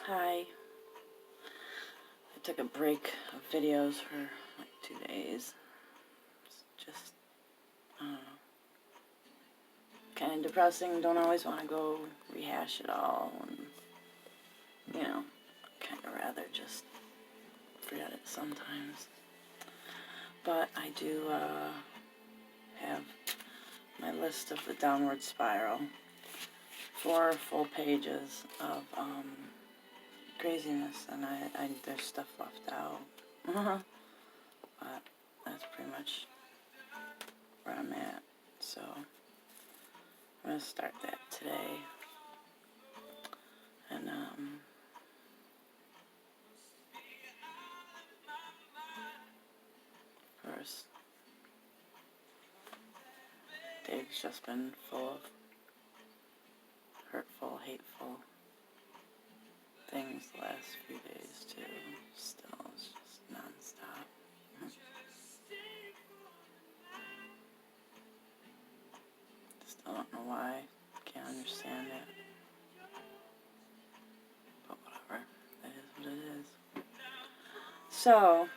Hi. I took a break of videos for like 2 days. It's just, I don't know, kind of depressing. Don't always want to go rehash it all. And, you know, kind of rather just forget it sometimes. But I do have my list of the downward spiral. 4 full pages of craziness, and I there's stuff left out. But that's pretty much where I'm at. So I'm gonna start that today. And first, Dave's just been full of hurtful, hateful things the last few days too. Still, it's just non-stop. Still don't know why. Can't understand it. But whatever. That is what it is. So,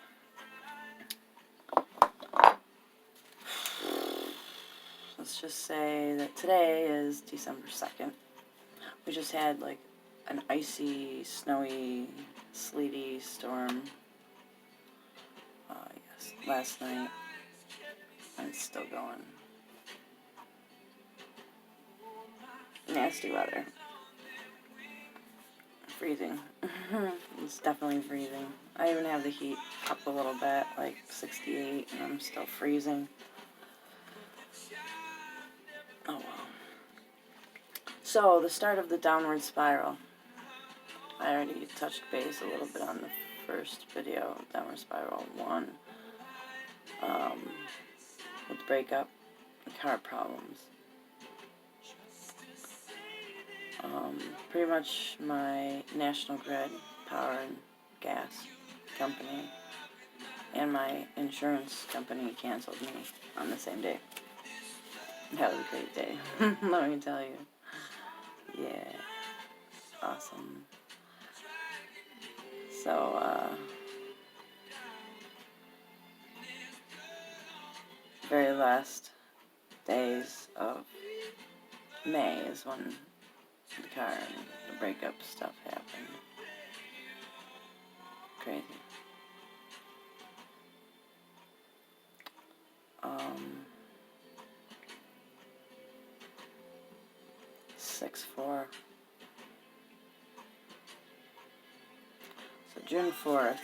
let's just say that today is December 2nd. We just had like an icy, snowy, sleety storm last night, and it's still going. Nasty weather. Freezing. It's definitely freezing. I even have the heat up a little bit, like 68, and I'm still freezing. Oh well. So, the start of the downward spiral. I already touched base a little bit on the first video, downward spiral 1, with the breakup, the car problems. Pretty much my National Grid power and gas company and my insurance company canceled me on the same day. That was a great day, let me tell you. Yeah, awesome. So, very last days of May is when the car and the breakup stuff happened. Crazy. 6/4. So June 4th,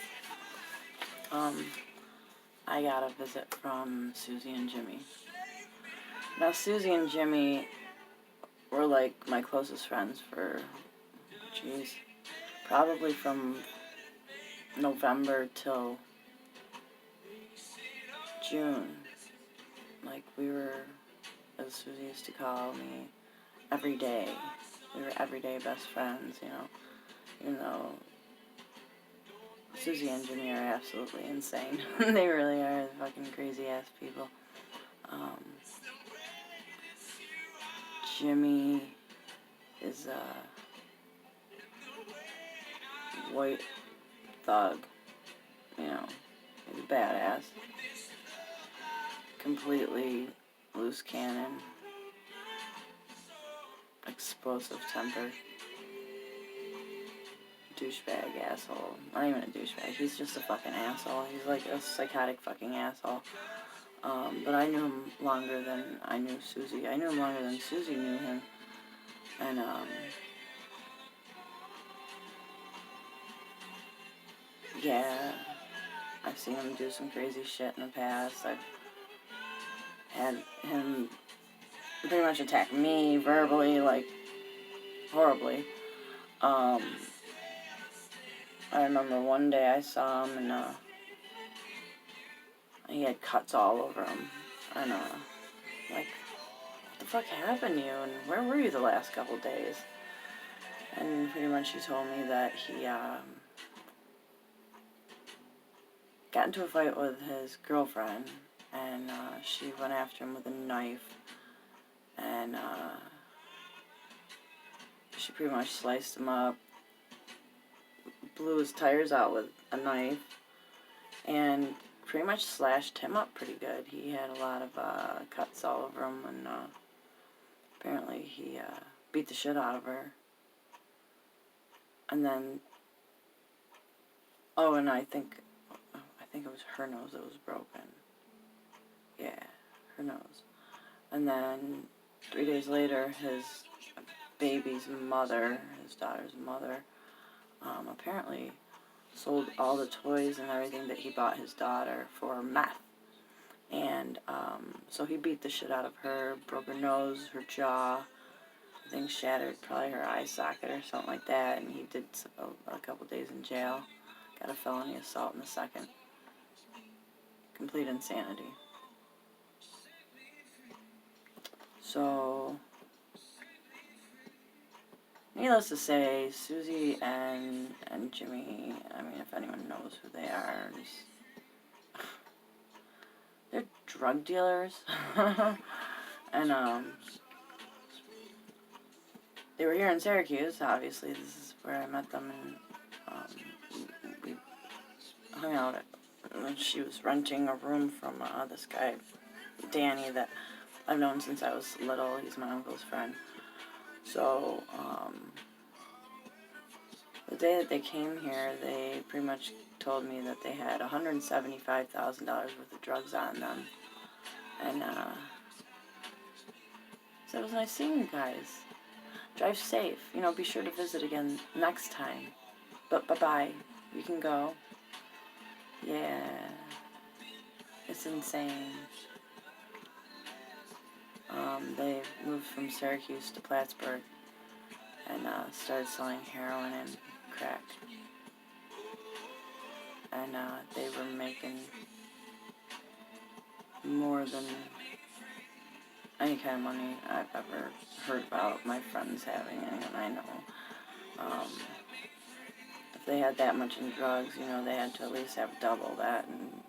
I got a visit from Susie and Jimmy. Now, Susie and Jimmy were like my closest friends for, probably from November till June. Like, we were, as Susie used to call me, every day. We were everyday best friends, you know, even though Susie and Jimmy are absolutely insane. They really are fucking crazy-ass people. Jimmy is a white thug, you know, he's a badass. Completely loose cannon. Explosive temper. Douchebag asshole. Not even a douchebag, he's just a fucking asshole. He's like a psychotic fucking asshole. But I knew him longer than I knew Susie. I knew him longer than Susie knew him. And, yeah, I've seen him do some crazy shit in the past. I've had him pretty much attack me verbally, like, horribly. I remember one day I saw him and, he had cuts all over him. And, like, what the fuck happened to you? And where were you the last couple days? And pretty much he told me that he, got into a fight with his girlfriend, and, she went after him with a knife, and, she pretty much sliced him up, blew his tires out with a knife and pretty much slashed him up pretty good. He had a lot of cuts all over him, and apparently he beat the shit out of her. And then, oh, and I think it was her nose that was broken. Yeah, her nose. And then 3 days later, his baby's mother, his daughter's mother, apparently sold all the toys and everything that he bought his daughter for meth. And so he beat the shit out of her, broke her nose, her jaw, I think shattered probably her eye socket or something like that, and he did a couple days in jail. Got a felony assault in the second. Complete insanity. So, needless to say, Susie and Jimmy, I mean, if anyone knows who they are, they're drug dealers. And, they were here in Syracuse, obviously. This is where I met them, and we hung out at, she was renting a room from this guy, Danny, that I've known since I was little. He's my uncle's friend. So, the day that they came here, they pretty much told me that they had $175,000 worth of drugs on them. And, so it was nice seeing you guys. Drive safe. You know, be sure to visit again next time. But bye-bye. You can go. Yeah. It's insane. They moved from Syracuse to Plattsburgh and started selling heroin and crack. And they were making more than any kind of money I've ever heard about my friends having, anyone I know. If they had that much in drugs, you know, they had to at least have double that in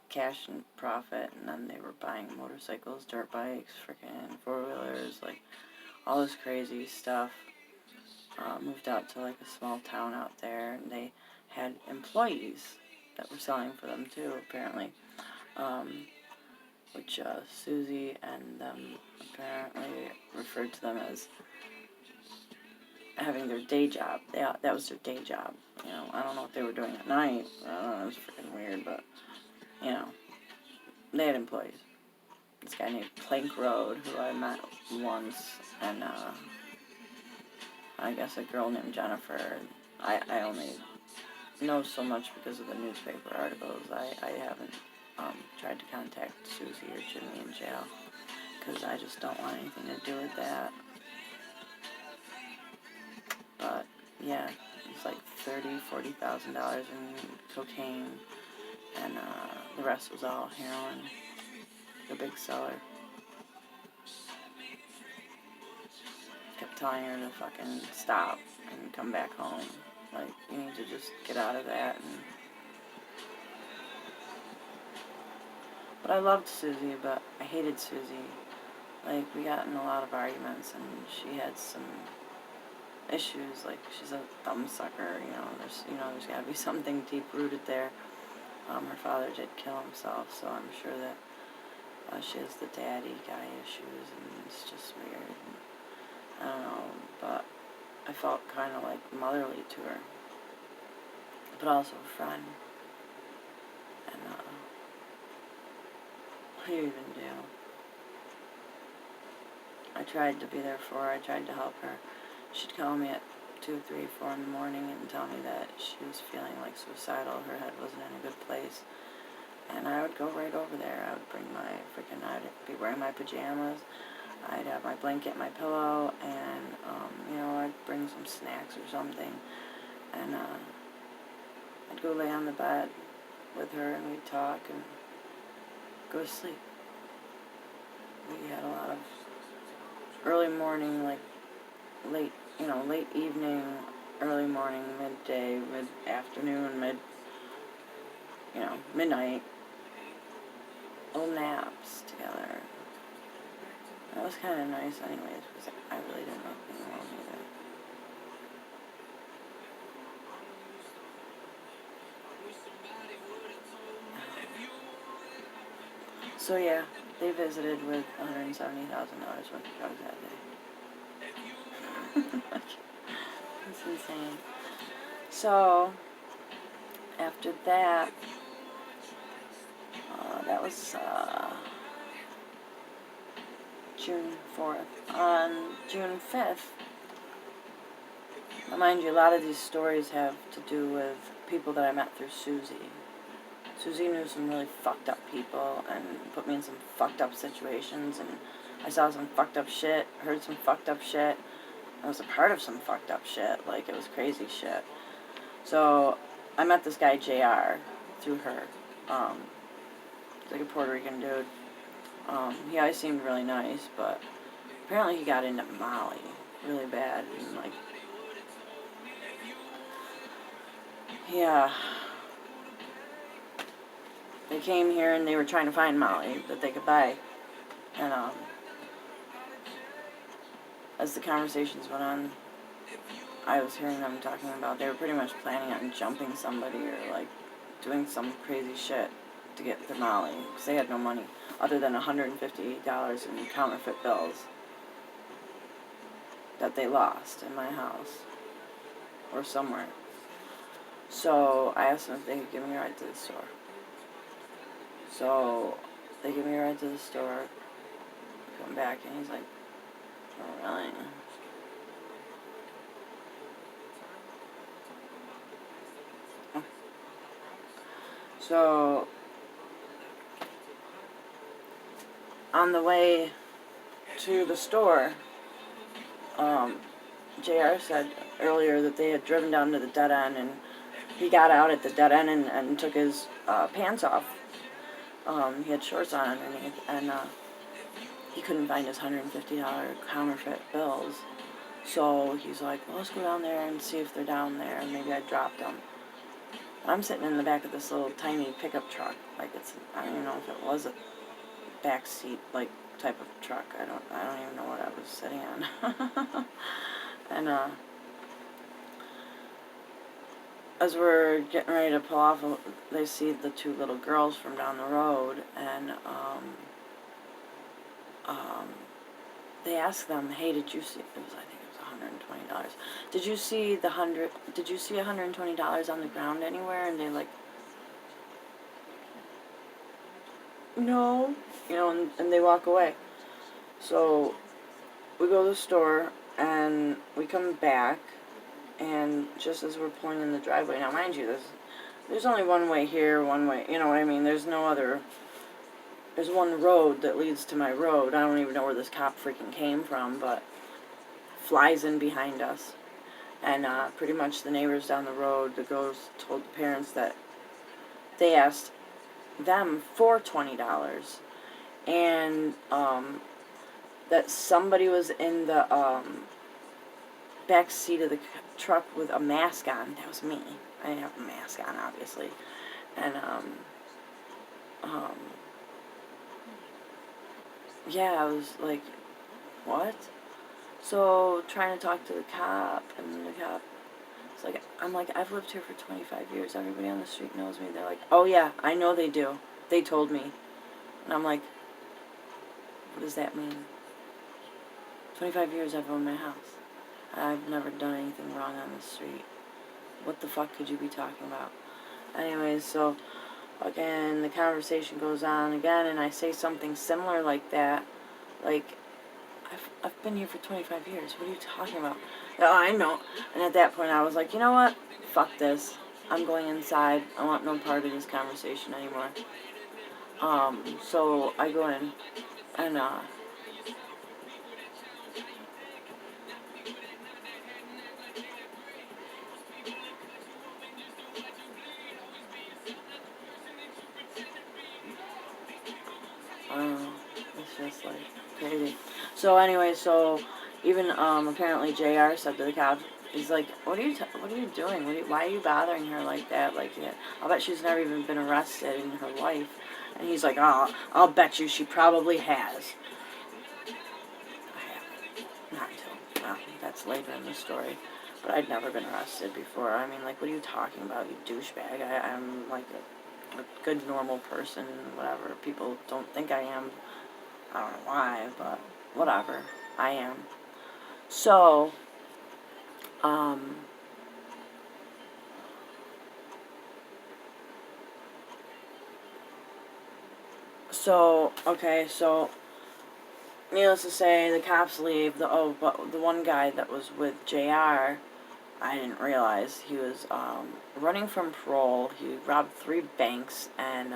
cash and profit, and then they were buying motorcycles, dirt bikes, freaking four-wheelers, like, all this crazy stuff. Moved out to, like, a small town out there, and they had employees that were selling for them, too, apparently. Which Susie and them apparently referred to them as having their day job. That was their day job. You know, I don't know what they were doing at night. I don't know, it was freaking weird, but, you know, they had employees. This guy named Plank Road, who I met once, and I guess a girl named Jennifer. I only know so much because of the newspaper articles. I haven't tried to contact Susie or Jimmy in jail, because I just don't want anything to do with that. But, yeah, it's like $40,000 in cocaine, and the rest was all heroin. The big seller. Kept telling her to fucking stop and come back home. Like, you need to just get out of that. But I loved Susie, but I hated Susie. Like, we got in a lot of arguments, and she had some issues. Like, she's a thumbsucker, you know. There's got to be something deep-rooted there. Her father did kill himself, so I'm sure that she has the daddy guy issues, and it's just weird. And I don't know, but I felt kind of like motherly to her, but also a friend. And what do you even do? I tried to be there for her. I tried to help her. She'd call me at 2, 3, 4 in the morning and tell me that she was feeling like suicidal. Her head wasn't in a good place. And I would go right over there. I would bring I'd be wearing my pajamas. I'd have my blanket, my pillow, and, I'd bring some snacks or something. And, I'd go lay on the bed with her, and we'd talk and go to sleep. We had a lot of early morning, like, late evening, early morning, midday, mid-afternoon, midnight, little naps together. That was kind of nice anyways, because I really didn't like being alone So yeah, they visited with $170,000 worth of drugs that day. It's insane. So after that, that was June 4th. On June 5th, now mind you, a lot of these stories have to do with people that I met through Susie. Susie knew some really fucked up people and put me in some fucked up situations, and I saw some fucked up shit, heard some fucked up shit. I was a part of some fucked up shit, like it was crazy shit. So I met this guy JR through her. He's like a Puerto Rican dude. He always seemed really nice, but apparently he got into Molly really bad, and like, yeah. They came here and they were trying to find Molly that they could buy, and as the conversations went on, I was hearing them talking about they were pretty much planning on jumping somebody or like doing some crazy shit to get the Molly, because they had no money other than $150 in counterfeit bills that they lost in my house or somewhere. So I asked them if they could give me a ride to the store. So they give me a ride to the store, come back, and he's like, oh, really? So on the way to the store, JR said earlier that they had driven down to the dead end, and he got out at the dead end and took his pants off. He had shorts on underneath, and he couldn't find his $150 counterfeit bills. So he's like, well, let's go down there and see if they're down there, and maybe I dropped them. I'm sitting in the back of this little tiny pickup truck, like I don't even know if it was a back seat like type of truck. I don't even know what I was sitting on. And as we're getting ready to pull off, they see the two little girls from down the road, and they ask them, hey, did you see, I think it was $120. Did you see $120 on the ground anywhere? And they like, no, and they walk away. So we go to the store, and we come back, and just as we're pulling in the driveway, now mind you, there's only one way here, one way, you know what I mean? There's no other. There's one road that leads to my road. I don't even know where this cop freaking came from, but flies in behind us. And pretty much the neighbors down the road, the girls told the parents that they asked them for $20. And that somebody was in the back seat of the truck with a mask on. That was me. I didn't have a mask on, obviously. And yeah, I was like, what? So trying to talk to the cop, and the cop, it's like, I'm like, I've lived here for 25 years. Everybody on the street knows me. They're like, oh yeah, I know they do. They told me. And I'm like, what does that mean? 25 years I've owned my house. I've never done anything wrong on the street. What the fuck could you be talking about? Anyways, so again, the conversation goes on again, and I say something similar like that. Like, I've been here for 25 years. What are you talking about? Oh, I know. And at that point, I was like, you know what? Fuck this. I'm going inside. I want no part of this conversation anymore. So I go in, and it's just like crazy. So anyway, so even apparently JR said to the cop, he's like, what are you doing? Why are you bothering her like that? Like, yeah, I'll bet she's never even been arrested in her life. And he's like, oh, I'll bet you she probably has. I haven't. Not until, well, that's later in the story. But I'd never been arrested before. I mean, like, what are you talking about, you douchebag? I'm like a good, normal person, whatever. People don't think I am. I don't know why, but whatever. I am. So, okay, so, needless to say, the cops leave. But the one guy that was with JR, I didn't realize he was running from parole. He robbed 3 banks, and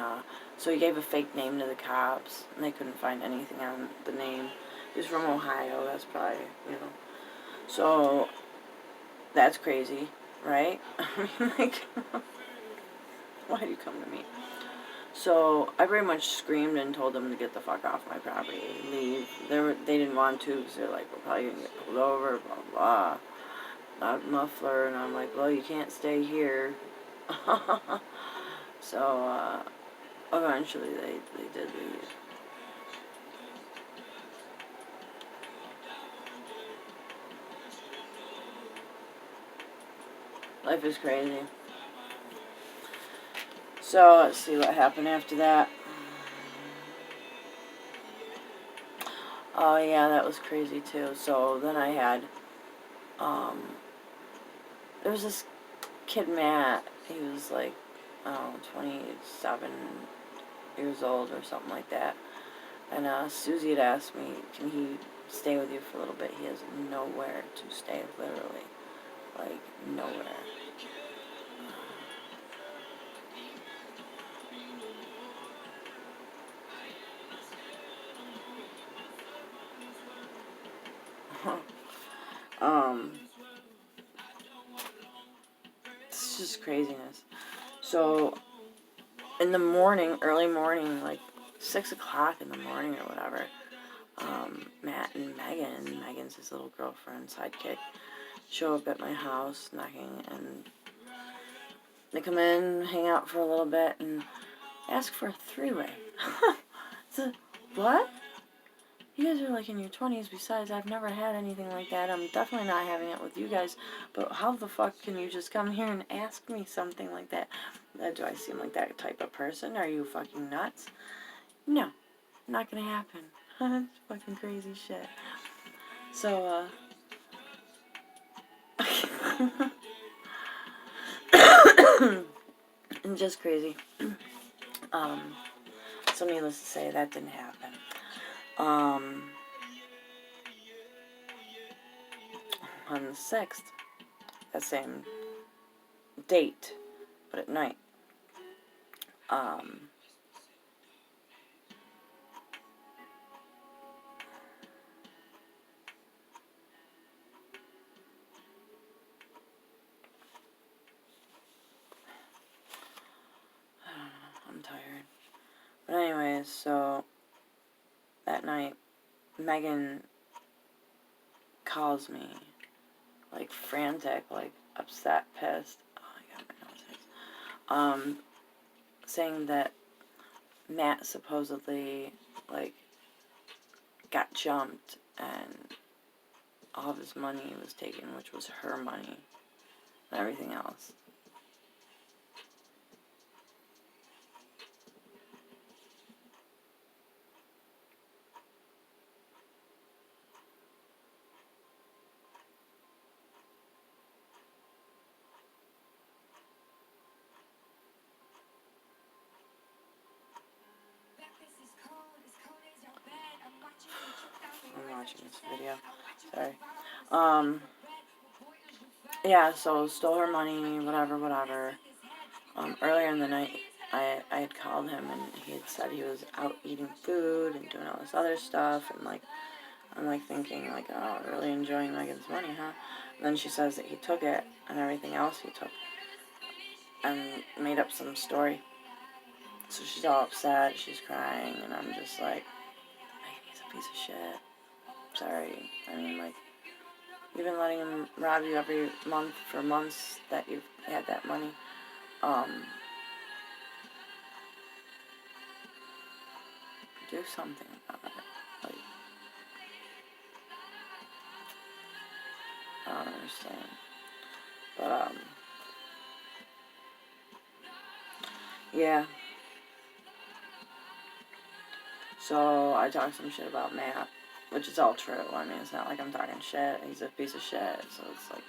so he gave a fake name to the cops, and they couldn't find anything on the name. He's from Ohio. That's probably, you know. So that's crazy, right? I mean, like, why do you come to me? So I pretty much screamed and told them to get the fuck off my property, leave. They didn't want to because they're like, we're probably gonna get pulled over, blah blah. Loud muffler, and I'm like, well, you can't stay here. So eventually they did leave. Life is crazy. So let's see what happened after that. Oh yeah, that was crazy too. So then I had, there was this kid, Matt. He was like, I don't know, 27 years old or something like that. And Susie had asked me, can he stay with you for a little bit? He has nowhere to stay, literally. Like, nowhere. It's just craziness. So, in the morning, early morning, like 6 o'clock in the morning or whatever, Matt and Megan's his little girlfriend, sidekick, show up at my house knocking, and they come in, hang out for a little bit, and ask for a 3-way. So, what? You guys are like in your 20s. Besides, I've never had anything like that. I'm definitely not having it with you guys. But how the fuck can you just come here and ask me something like that? Do I seem like that type of person? Are you fucking nuts? No, not gonna happen. It's fucking crazy shit. So, just crazy. So needless to say, that didn't happen. On the 6th, that same date, but at night, I'm tired. But anyways, so that night, Megan calls me, like frantic, like upset, pissed. Oh, I got my nose hurts. Saying that Matt supposedly, like, got jumped and all of his money was taken, which was her money, and everything else. I'm watching this video. Sorry. Yeah, so stole her money, whatever. Earlier in the night, I had called him, and he had said he was out eating food and doing all this other stuff, and like, I'm like thinking like, oh, really enjoying Megan's money, huh? And then she says that he took it and everything else he took, and made up some story. So she's all upset, she's crying, and I'm just like, Megan, he's a piece of shit. Sorry. I mean, like, you've been letting him rob you every month for months that you've had that money. Do something about it. Like, I don't understand. But, yeah. So I talked some shit about Matt, which is all true. I mean, it's not like I'm talking shit. He's a piece of shit. So it's like,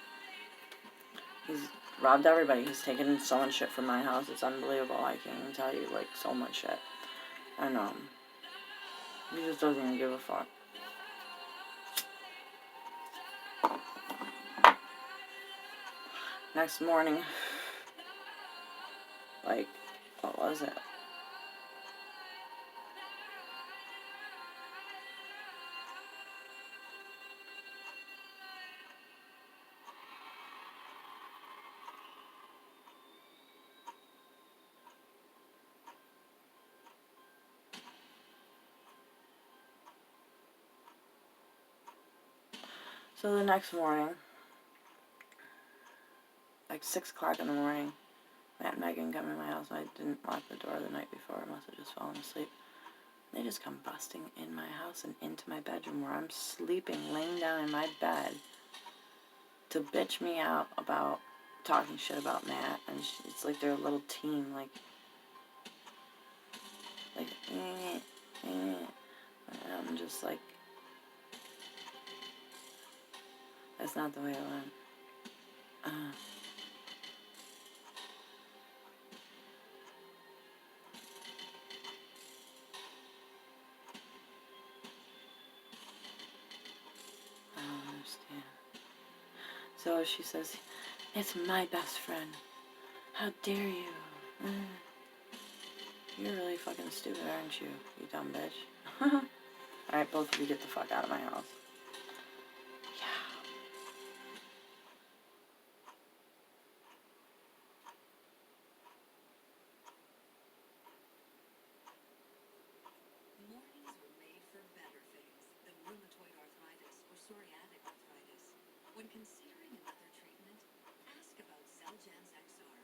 he's robbed everybody. He's taken so much shit from my house. It's unbelievable. I can't even tell you, like, so much shit. And, he just doesn't even give a fuck. Next morning, like, what was it? So the next morning, like 6 o'clock in the morning, Matt and Megan come in my house, and I didn't lock the door the night before. I must have just fallen asleep. They just come busting in my house and into my bedroom where I'm sleeping, laying down in my bed, to bitch me out about talking shit about Matt. And it's like they're a little team, like, and I'm just like, that's not the way it went. I don't understand. So she says, it's my best friend. How dare you? You're really fucking stupid, aren't you, you dumb bitch? Alright, both of you get the fuck out of my house. Yeah. Mornings were made for better things than rheumatoid arthritis or psoriatic arthritis. When considering another treatment, ask about Xeljanz XR,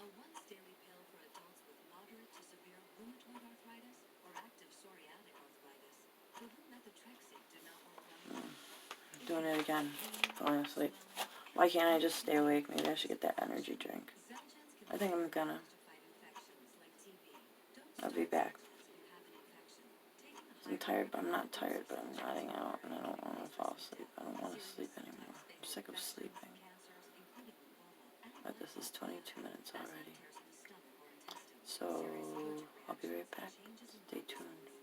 a once-daily pill for adults with moderate to severe rheumatoid arthritis or active psoriatic arthritis, for whom methotrexate did not work well. Doing it again. Falling asleep. Why can't I just stay awake? Maybe I should get that energy drink. I think I'm gonna. I'll be back. I'm tired, but I'm not tired, but I'm nodding out, and I don't want to fall asleep. I don't want to sleep anymore. I'm sick of sleeping. But this is 22 minutes already. So, I'll be right back. Stay tuned.